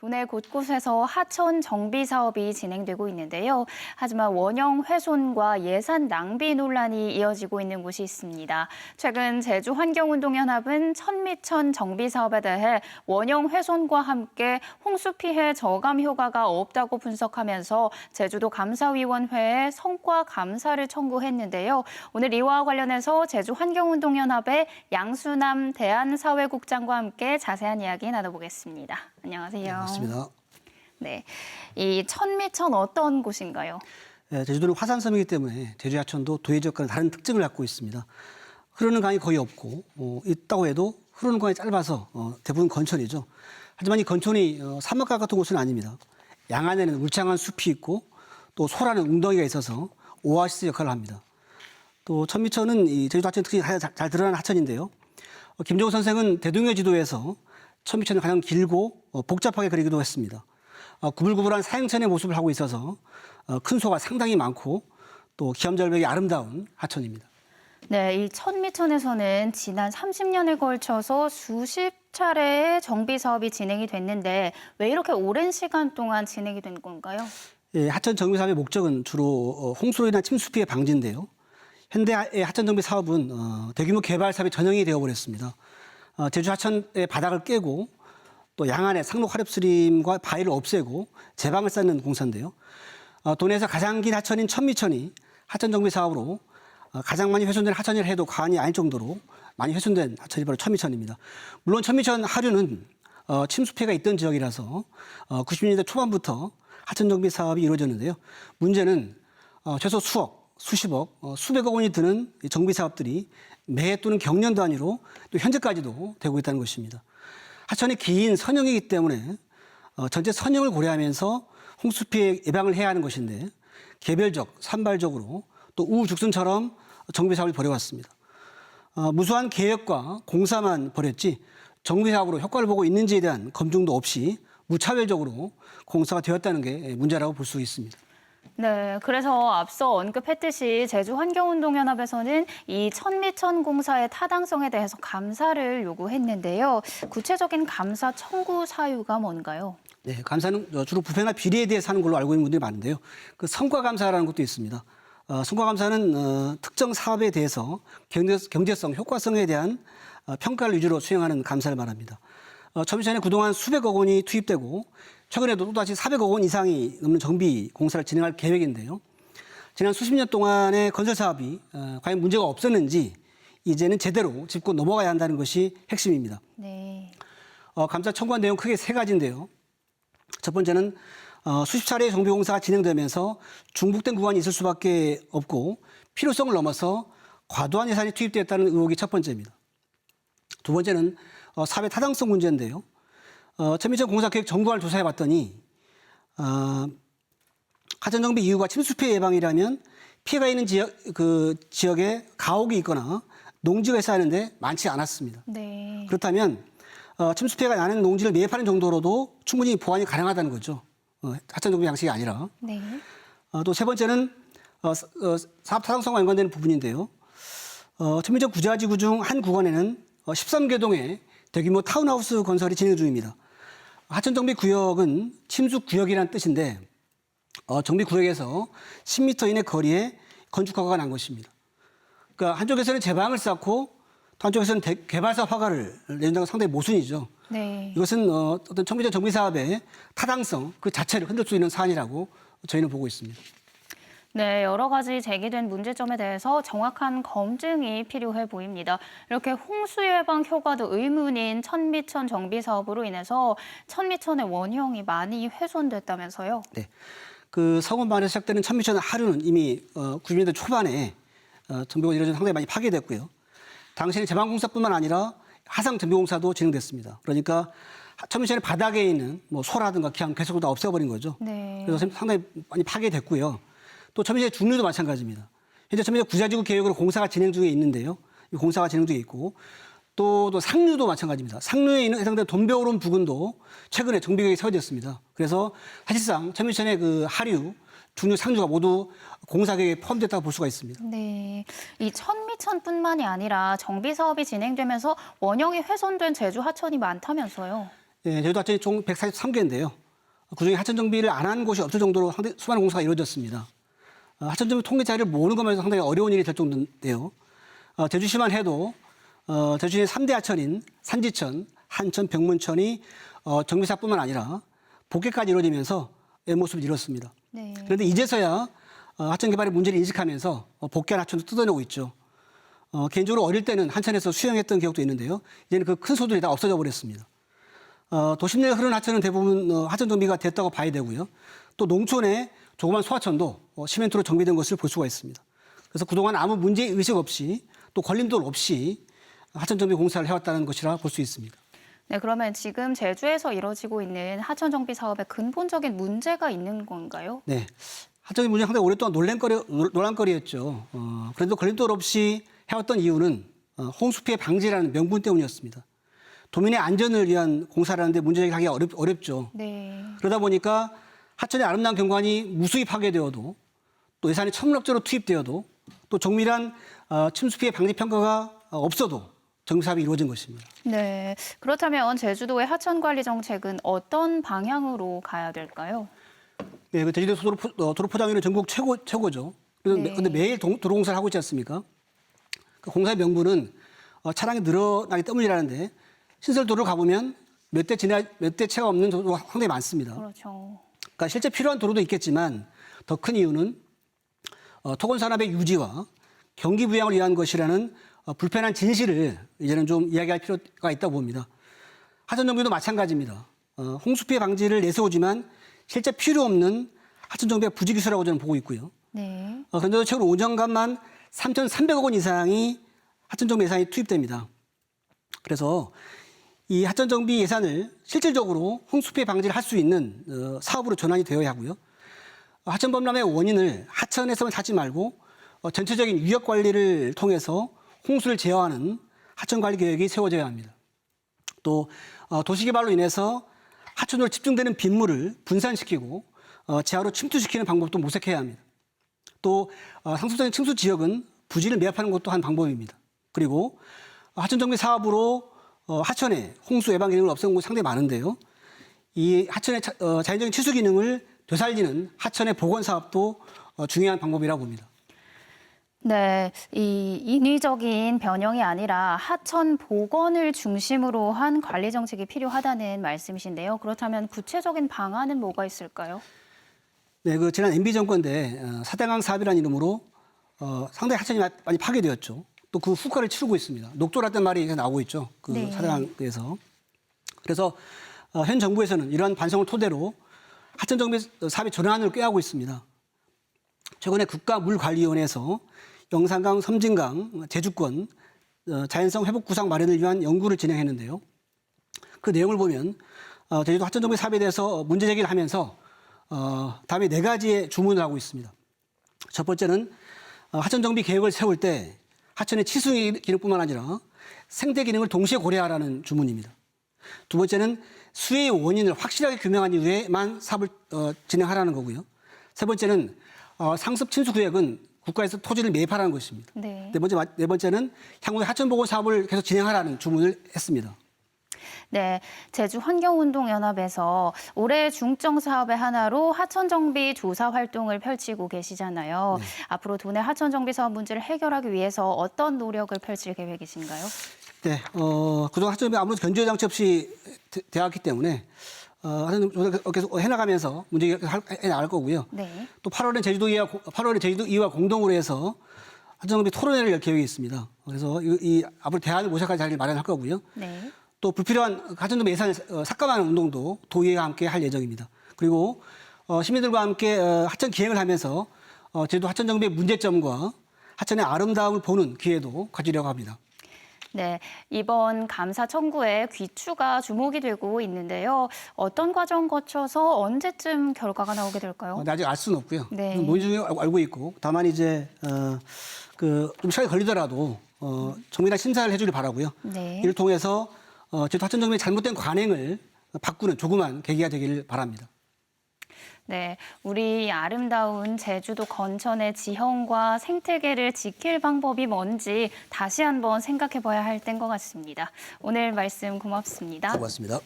도내 곳곳에서 하천 정비 사업이 진행되고 있는데요. 하지만 원형 훼손과 예산 낭비 논란이 이어지고 있는 곳이 있습니다. 최근 제주환경운동연합은 천미천 정비 사업에 대해 원형 훼손과 함께 홍수 피해 저감 효과가 없다고 분석하면서 제주도 감사위원회에 성과 감사를 청구했는데요. 오늘 이와 관련해서 제주환경운동연합의 양수남 대한사회국장과 함께 자세한 이야기 나눠보겠습니다. 안녕하세요. 반갑습니다. 네, 이 천미천 어떤 곳인가요? 네, 제주도는 화산섬이기 때문에 제주 하천도 도해 지역과는 다른 특징을 갖고 있습니다. 흐르는 강이 거의 없고 있다고 해도 흐르는 강이 짧아서 대부분 건천이죠. 하지만 이 건천이 사막과 같은 곳은 아닙니다. 양안에는 울창한 숲이 있고 또 소라는 웅덩이가 있어서 오아시스 역할을 합니다. 또 천미천은 이 제주도 하천 특징이 잘 드러나는 하천인데요. 김정우 선생은 대동여 지도에서 천미천을 가장 길고 복잡하게 그리기도 했습니다. 구불구불한 사행천의 모습을 하고 있어서 큰 소가 상당히 많고 또 기암절벽이 아름다운 하천입니다. 네, 이 천미천에서는 지난 30년에 걸쳐서 수십 차례의 정비 사업이 진행이 됐는데 왜 이렇게 오랜 시간 동안 진행이 된 건가요? 예, 하천 정비 사업의 목적은 주로 홍수로 인한 침수 피해 방지인데요. 현대의 하천 정비 사업은 대규모 개발 사업이 전형이 되어버렸습니다. 제주 하천의 바닥을 깨고 또 양안의 상록 하렵스림과 바위를 없애고 제방을 쌓는 공사인데요. 도내에서 가장 긴 하천인 천미천이 하천 정비 사업으로 가장 많이 훼손된 하천이라 해도 과언이 아닐 정도로 많이 훼손된 하천이 바로 천미천입니다. 물론 천미천 하류는 침수 피해가 있던 지역이라서 90년대 초반부터 하천 정비 사업이 이루어졌는데요. 문제는 최소 수억, 수십억, 수백억 원이 드는 정비 사업들이 매해 또는 경년 단위로 또 현재까지도 되고 있다는 것입니다. 하천이 긴 선형이기 때문에 전체 선형을 고려하면서 홍수 피해 예방을 해야 하는 것인데 개별적, 산발적으로 또 우후죽순처럼 정비 사업을 벌여왔습니다. 무수한 계획과 공사만 벌였지 정비 사업으로 효과를 보고 있는지에 대한 검증도 없이 무차별적으로 공사가 되었다는 게 문제라고 볼 수 있습니다. 네, 그래서 앞서 언급했듯이 제주환경운동연합에서는 이 천미천 공사의 타당성에 대해서 감사를 요구했는데요. 구체적인 감사 청구 사유가 뭔가요? 네, 감사는 주로 부패나 비리에 대해서 하는 걸로 알고 있는 분들이 많은데요. 그 성과 감사라는 것도 있습니다. 성과 감사는 특정 사업에 대해서 경제성, 효과성에 대한 평가를 위주로 수행하는 감사를 말합니다. 천미천에 그동안 수백억 원이 투입되고 최근에도 또다시 400억 원 이상이 넘는 정비 공사를 진행할 계획인데요. 지난 수십 년 동안의 건설 사업이 과연 문제가 없었는지 이제는 제대로 짚고 넘어가야 한다는 것이 핵심입니다. 네. 감사 청구한 내용 크게 세 가지인데요. 첫 번째는 수십 차례의 정비 공사가 진행되면서 중복된 구간이 있을 수밖에 없고 필요성을 넘어서 과도한 예산이 투입되었다는 의혹이 첫 번째입니다. 두 번째는 사업의 타당성 문제인데요. 천미천 공사 계획 정보를 조사해 봤더니 하천 정비 이유가 침수 피해 예방이라면 피해가 있는 지역에 가옥이 있거나 농지가 있어야 하는데 많지 않았습니다. 네. 그렇다면 침수 피해가 나는 농지를 매입하는 정도로도 충분히 보완이 가능하다는 거죠. 하천 정비 양식이 아니라. 네. 또 세 번째는 사업 타당성과 연관되는 부분인데요. 천미천 구자지구 중 한 구간에는 13개 동의 대규모 타운하우스 건설이 진행 중입니다. 하천정비구역은 침수구역이라는 뜻인데 정비구역에서 10m 이내 거리에 건축허가가 난 것입니다. 그러니까 한쪽에서는 제방을 쌓고 또 한쪽에서는 개발사 허가를 내준다는 건 상당히 모순이죠. 네. 이것은 어떤 천미천 정비사업의 타당성 그 자체를 흔들 수 있는 사안이라고 저희는 보고 있습니다. 네, 여러 가지 제기된 문제점에 대해서 정확한 검증이 필요해 보입니다. 이렇게 홍수 예방 효과도 의문인 천미천 정비 사업으로 인해서 천미천의 원형이 많이 훼손됐다면서요? 네, 그 서건반에서 시작되는 천미천 하류는 이미 90년대 초반에 정비가 이루어져 상당히 많이 파괴됐고요. 당시에는 제방공사뿐만 아니라 하상 정비공사도 진행됐습니다. 그러니까 천미천의 바닥에 있는 소라든가 기암 계속 다 없애버린 거죠. 네. 그래서 상당히 많이 파괴됐고요. 또 천미천의 중류도 마찬가지입니다. 현재 천미천 구자지구 계획으로 공사가 진행 중에 있는데요. 이 공사가 진행 중에 있고 또 상류도 마찬가지입니다. 상류에 있는 해당되는 돈벼오름 부근도 최근에 정비 계획이 세워졌습니다. 그래서 사실상 천미천의 그 하류, 중류, 상류가 모두 공사 계획에 포함됐다고 볼 수가 있습니다. 네, 이 천미천뿐만이 아니라 정비 사업이 진행되면서 원형이 훼손된 제주 하천이 많다면서요? 예, 제주도 하천이 총 143개인데요. 그중에 하천 정비를 안 한 곳이 없을 정도로 상당히 수많은 공사가 이루어졌습니다. 하천 정비 통계 자료를 모으는 것만 해도 상당히 어려운 일이 될 정도인데요. 제주시만 해도 제주시의 3대 하천인 산지천, 한천, 병문천이 정비사뿐만 아니라 복개까지 이루어지면서 모습을 이뤘습니다. 네. 그런데 이제서야 하천 개발의 문제를 인식하면서 복개한 하천도 뜯어내고 있죠. 개인적으로 어릴 때는 한천에서 수영했던 기억도 있는데요. 이제는 그 큰 소들이 다 없어져 버렸습니다. 도심 내에 흐르는 하천은 대부분 하천 정비가 됐다고 봐야 되고요. 또 농촌의 조그만 소하천도 시멘트로 정비된 것을 볼 수가 있습니다. 그래서 그동안 아무 문제 의식 없이 또 걸림돌 없이 하천 정비 공사를 해왔다는 것이라 볼 수 있습니다. 네, 그러면 지금 제주에서 이뤄지고 있는 하천 정비 사업에 근본적인 문제가 있는 건가요? 네, 하천 정비 문제 상당히 오랫동안 논란거리였죠. 그래도 걸림돌 없이 해왔던 이유는 홍수 피해 방지라는 명분 때문이었습니다. 도민의 안전을 위한 공사라는데 문제제기를 하기가 어렵죠. 네. 그러다 보니까 하천의 아름다운 경관이 무수히 파괴되어도 또 예산이 천문학적으로 투입되어도 또 정밀한 침수 피해 방지 평가가 없어도 정비 사업이 이루어진 것입니다. 네. 그렇다면 제주도의 하천 관리 정책은 어떤 방향으로 가야 될까요? 네, 그 제주도 도로 포장률은 전국 최고죠. 그런데 네. 매일 도로 공사를 하고 있지 않습니까? 그 공사의 명분은 차량이 늘어나기 때문이라는데 신설 도로를 가보면 몇 대 채가 없는 도로가 상당히 많습니다. 그렇죠. 그러니까 실제 필요한 도로도 있겠지만 더 큰 이유는 토건 산업의 유지와 경기 부양을 위한 것이라는 불편한 진실을 이제는 좀 이야기할 필요가 있다고 봅니다. 하천 정비도 마찬가지입니다. 홍수 피해 방지를 내세우지만 실제 필요 없는 하천 정비가 부지기수라고 저는 보고 있고요. 네. 그런데도 최근 5년간만 3,300억 원 이상이 하천 정비 예산이 투입됩니다. 그래서 이 하천 정비 예산을 실질적으로 홍수 피해 방지를 할 수 있는 사업으로 전환이 되어야 하고요. 하천 범람의 원인을 하천에서만 찾지 말고 전체적인 위력 관리를 통해서 홍수를 제어하는 하천 관리 계획이 세워져야 합니다. 또 도시 개발로 인해서 하천으로 집중되는 빗물을 분산시키고 지하로 침투시키는 방법도 모색해야 합니다. 또 상습적인 침수 지역은 부지를 매합하는 것도 한 방법입니다. 그리고 하천 정비 사업으로 하천의 홍수 예방 기능을 없애는 곳이 상당히 많은데요. 이 하천의 자연적인 치수 기능을 되살리는 하천의 복원 사업도 중요한 방법이라고 봅니다. 네, 이 인위적인 변형이 아니라 하천 복원을 중심으로 한 관리 정책이 필요하다는 말씀이신데요. 그렇다면 구체적인 방안은 뭐가 있을까요? 네, 그 지난 MB 정권 때 사대강 사업이라는 이름으로 상당히 하천이 많이 파괴되었죠. 또 그 후과를 치르고 있습니다. 녹조라는 말이 나오고 있죠. 그 네. 사대강에서. 그래서 현 정부에서는 이러한 반성을 토대로 하천 정비 사업의 전환을 꾀하고 있습니다. 최근에 국가물관리위원회에서 영산강, 섬진강, 제주권 자연성 회복 구상 마련을 위한 연구를 진행했는데요. 그 내용을 보면 제주도 하천 정비 사업에 대해서 문제 제기를 하면서 다음에 4가지의 주문을 하고 있습니다. 첫 번째는 하천 정비 계획을 세울 때 하천의 치수 기능뿐만 아니라 생태 기능을 동시에 고려하라는 주문입니다. 두 번째는 수해의 원인을 확실하게 규명한 이후에만 사업을 진행하라는 거고요. 세 번째는 상습 침수 구역은 국가에서 토지를 매입하라는 것입니다. 네. 네 번째는 향후에 하천 보건 사업을 계속 진행하라는 주문을 했습니다. 네, 제주환경운동연합에서 올해 중점 사업의 하나로 하천 정비 조사 활동을 펼치고 계시잖아요. 네. 앞으로 도내 하천 정비 사업 문제를 해결하기 위해서 어떤 노력을 펼칠 계획이신가요? 네, 그동안 하천 정비 아무래도 견제 장치 없이 되었기 때문에 하천 정비 계속 해나가면서 문제 해나갈 거고요. 네. 또 8월에 제주도의회와 공동으로 해서 하천 정비 토론회를 열 계획이 있습니다. 그래서 이 앞으로 대안을 모색할 자리를 마련할 거고요. 네. 또 불필요한 하천 정비 예산을 삭감하는 운동도 도의회와 함께 할 예정입니다. 그리고 시민들과 함께 하천 기행을 하면서 제주도 하천 정비의 문제점과 하천의 아름다움을 보는 기회도 가지려고 합니다. 네, 이번 감사 청구에 귀추가 주목이 되고 있는데요. 어떤 과정 거쳐서 언제쯤 결과가 나오게 될까요? 네, 아직 알 수는 없고요. 네. 논의 중에 알고 있고 다만 이제 좀 시간이 걸리더라도 정밀한 심사를 해주길 바라고요. 네. 이를 통해서 제주도 하천 정비의 잘못된 관행을 바꾸는 조그만 계기가 되기를 바랍니다. 네, 우리 아름다운 제주도 건천의 지형과 생태계를 지킬 방법이 뭔지 다시 한번 생각해 봐야 할 때인 것 같습니다. 오늘 말씀 고맙습니다. 고맙습니다.